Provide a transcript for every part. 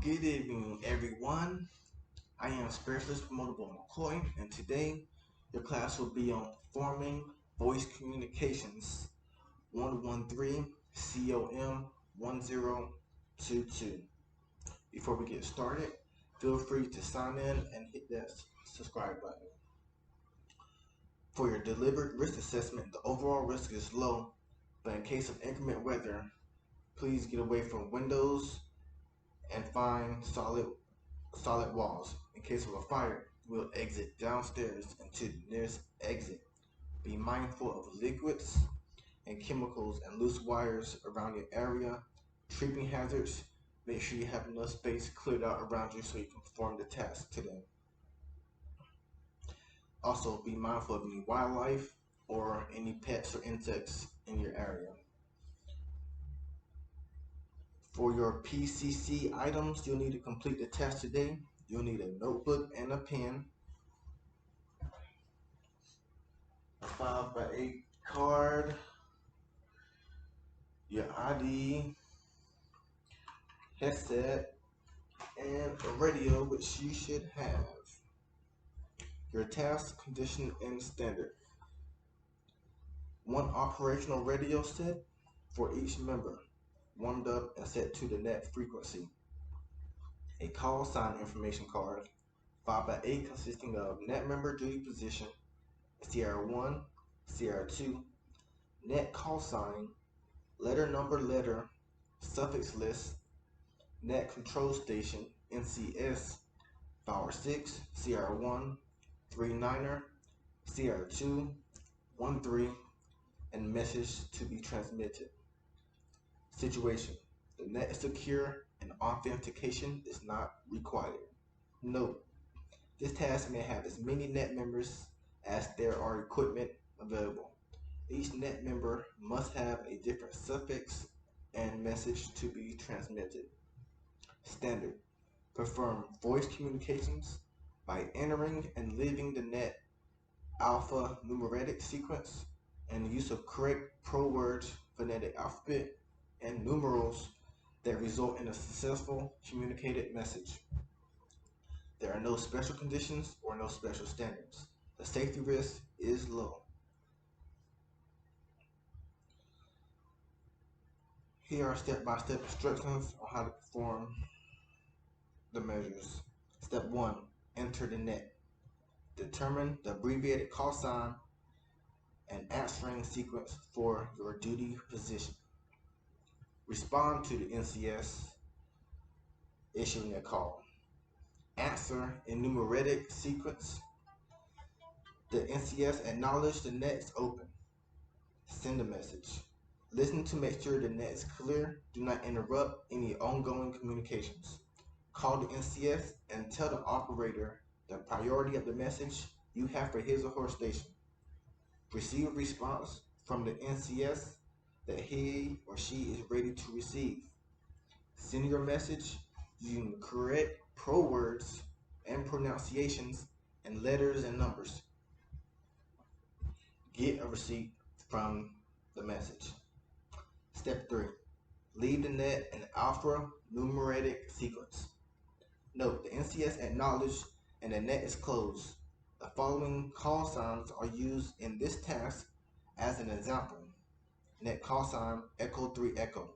Good evening, everyone. I am Specialist Promotable McCoy, and today your class will be on forming voice communications 113 COM 1022. Before we get started, feel free to sign in and hit that subscribe button. For your delivered risk assessment, the overall risk is low, but in case of inclement weather, please get away from windows and find solid walls. In case of a fire, we'll exit downstairs into the nearest exit. Be mindful of liquids and chemicals and loose wires around your area. Tripping hazards, make sure you have enough space cleared out around you so you can perform the task today. Also, be mindful of any wildlife or any pets or insects in your area. For your PCC items, you'll need to complete the test today. You'll need a notebook and a pen, a 5x8 card, your ID, headset, and a radio, which you should have. Your task, condition, and standard. One operational radio set for each member, warmed up and set to the net frequency. A call sign information card, 5x8, consisting of net member duty position, CR1, CR2, net call sign, letter number letter, suffix list, net control station, NCS, Power 6, CR1, 39er, CR2, 13, and message to be transmitted. Situation: the net is secure and authentication is not required. Note: this task may have as many net members as there are equipment available. Each net member must have a different suffix and message to be transmitted. Standard: perform voice communications by entering and leaving the net alphanumeric sequence and the use of correct pro words, phonetic alphabet, and numerals that result in a successful communicated message. There are no special conditions or no special standards. The safety risk is low. Here are step-by-step instructions on how to perform the measures. Step 1. Enter the net. Determine the abbreviated call sign and answering sequence for your duty position. Respond to the NCS issuing a call. Answer in numeric sequence. The NCS acknowledge the net is open. Send a message. Listen to make sure the net is clear. Do not interrupt any ongoing communications. Call the NCS and tell the operator the priority of the message you have for his or her station. Receive a response from the NCS that he or she is ready to receive. Send your message using the correct pro words and pronunciations and letters and numbers. Get a receipt from the message. Step 3. Leave the net in alphanumeric sequence. Note: the NCS acknowledged and the net is closed. The following call signs are used in this task as an example. Net call sign Echo 3 Echo.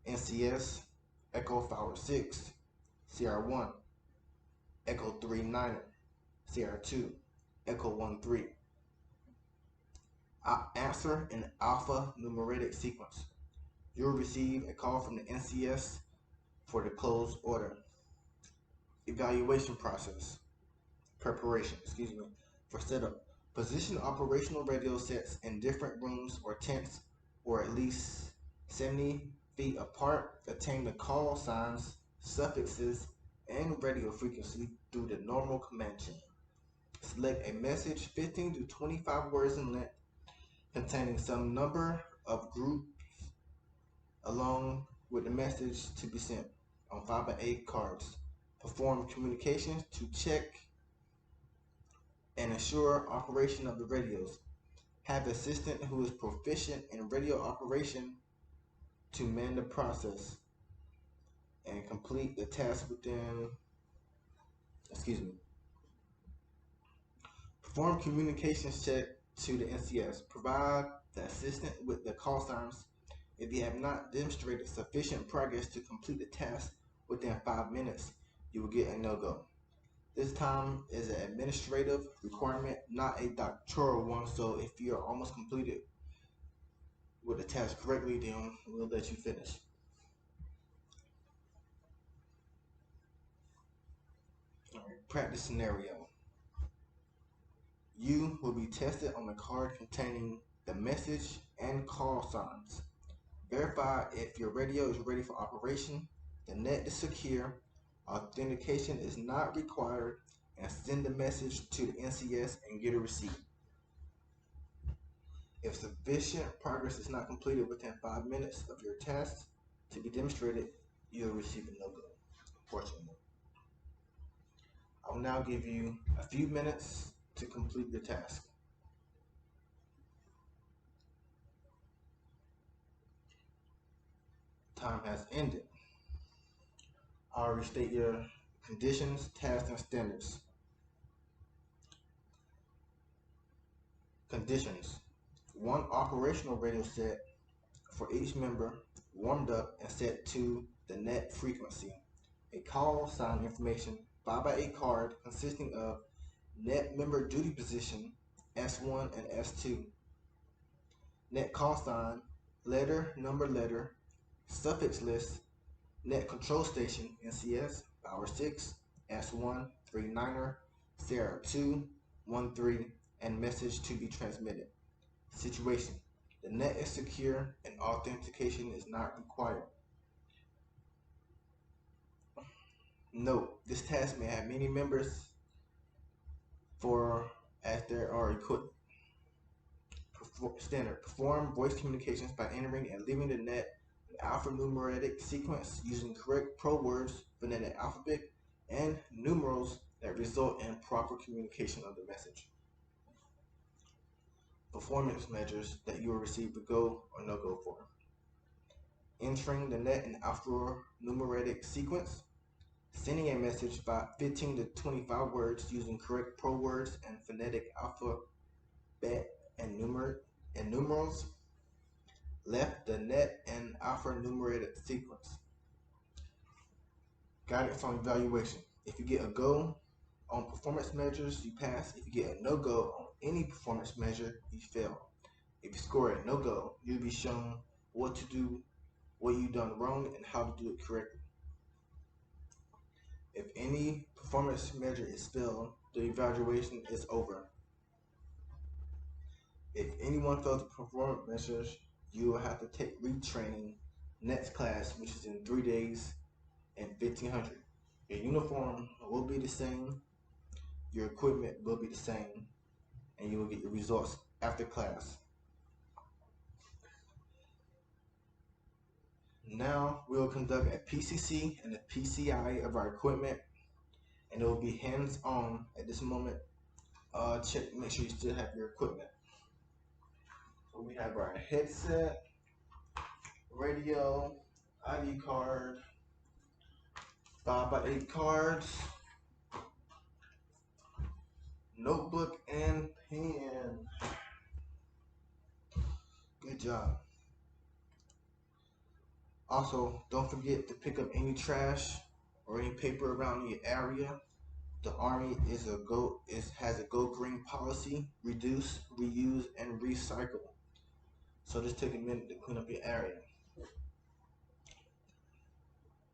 NCS Echo Power 6, CR1, Echo 39er, CR2, Echo 13. Answer in alphanumeric sequence. You'll receive a call from the NCS for the closed order. Evaluation process. Preparation, for setup. Position operational radio sets in different rooms or tents or at least 70 feet apart. Attain the call signs, suffixes, and radio frequency through the normal command chain. Select a message 15 to 25 words in length containing some number of groups along with the message to be sent on 5x8 cards. Perform communications to check and ensure operation of the radios. Have an assistant who is proficient in radio operation to man the process. and complete the task within, excuse me, perform communications check to the NCS. Provide the assistant with the call signs. If you have not demonstrated sufficient progress to complete the task within 5 minutes, you will get a no-go. This time is an administrative requirement, not a doctoral one, so if you're almost completed with the task correctly, then we'll let you finish. All right, practice scenario. You will be tested on the card containing the message and call signs. Verify if your radio is ready for operation, the net is secure, authentication is not required, and send the message to the NCS and get a receipt. If sufficient progress is not completed within 5 minutes of your task to be demonstrated, you'll receive a no-go, unfortunately. I'll now give you a few minutes to complete your task. Time has ended. I'll restate your conditions, tasks, and standards. Conditions. 1 operational radio set for each member, warmed up and set to the net frequency. A call sign information 5x8 card consisting of net member duty position S1 and S2. Net call sign, letter, number, letter, suffix list, net control station NCS, power 6, S1, 39er, Sarah 2, 13, and message to be transmitted. Situation. The net is secure and authentication is not required. Note, this task may have many members as there are equipped. Standard. Perform voice communications by entering and leaving the net an alphanumeric sequence using correct pro words, phonetic alphabet, and numerals that result in proper communication of the message. Performance measures that you will receive a go or no go for. Entering the net in alphanumeric sequence, sending a message by 15 to 25 words using correct pro words and phonetic alphabet and numerals. Left the net in alphanumeric sequence. Guidance on evaluation. If you get a go on performance measures, you pass. If you get a no-go on any performance measure, you fail. If you score a no-go, you'll be shown what to do, what you've done wrong, and how to do it correctly. If any performance measure is failed, the evaluation is over. If anyone fails the performance measures, you will have to take retraining next class, which is in 3 days and 1500. Your uniform will be the same, your equipment will be the same, and you will get your results after class. Now we'll conduct a PCC and a PCI of our equipment, and it will be hands-on at this moment. Check, make sure you still have your equipment. So we have our headset, radio, ID card, 5x8 cards, notebook, and pen. Good job. Also, don't forget to pick up any trash or any paper around your area. The Army has a go green policy: reduce, reuse, and recycle. So just take a minute to clean up your area.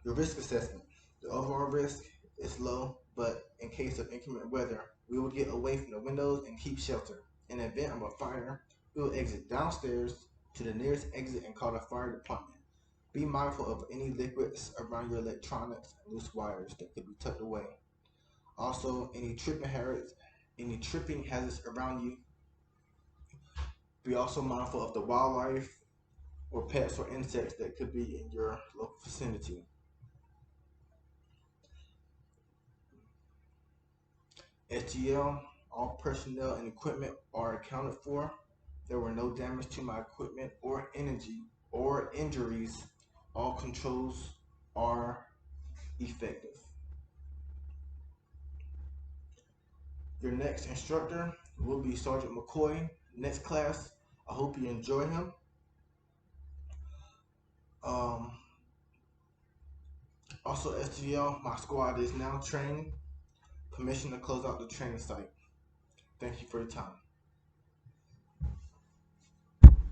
Your risk assessment. The overall risk is low, but in case of inclement weather, we will get away from the windows and keep shelter. In the event of a fire, we will exit downstairs to the nearest exit and call the fire department. Be mindful of any liquids around your electronics and loose wires that could be tucked away. Also, any tripping hazards around you. Be also mindful of the wildlife or pets or insects that could be in your local vicinity. SGL, all personnel and equipment are accounted for. There were no damage to my equipment or energy or injuries. All controls are effective. Your next instructor will be Sergeant McCoy. Next class, I hope you enjoy him. Um, Also, STL, my squad is now trained. Permission to close out the training site. Thank you for your time.